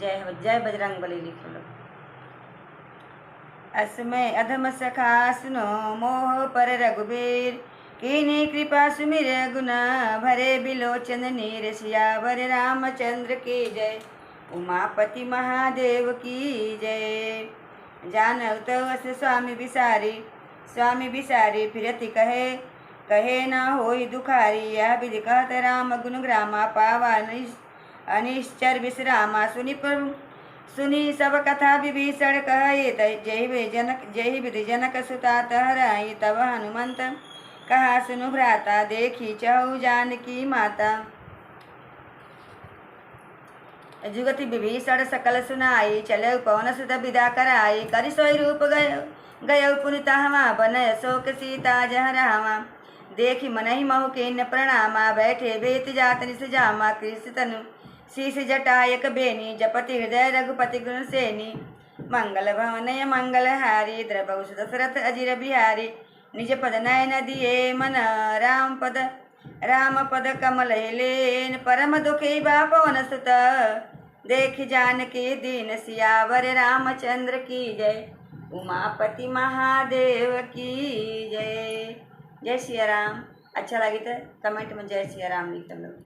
जय जय बजरंग बली लिख लो। असमय अधम सखा सुनो मोह पर रघुबीर, कीनी कृपा सुमिर गुना भरे बिलोचन नीर। सियावर रामचंद्र की जय, उमापति महादेव की जय। जानव तवस स्वामी बिसारी फिरति कहे, कहे ना होई दुखारी। यह विधि कहत राम गुण ग्रामा, पावा अनिश्चर विश्रामा। सुनी सब कथा विभीषण कहे, जय विधि जनक सुता तहराई। तब हनुमंत कहा सुनु भ्राता, देखी चहु जानकी माता। जुगति विभीषण सकल सुनाई, चले पवन सुत विदा कराई। करि सोई रूप गय पुनि तहवा, बनय शोक सीता जह रामा। देखी मनहि महु किन्न प्रणामा, बैठे बेत जात निस जामा। कृष तनु शीश जटायक बेनी, जपति हृदय रघुपति गुण सेनी। मंगल भवनय मंगल हारी, द्रवहु दशरथ अजिर बिहारी। निज पद नयन दिए मन, राम पद कमल लेन। परम दुखी बा पवन सुत, देख जानकी दीन। सियावर रामचंद्र की जय, उमापति महादेव की जय। जय सिया राम। अच्छा लगी तो कमेंट में जय सिया राम लिख लो।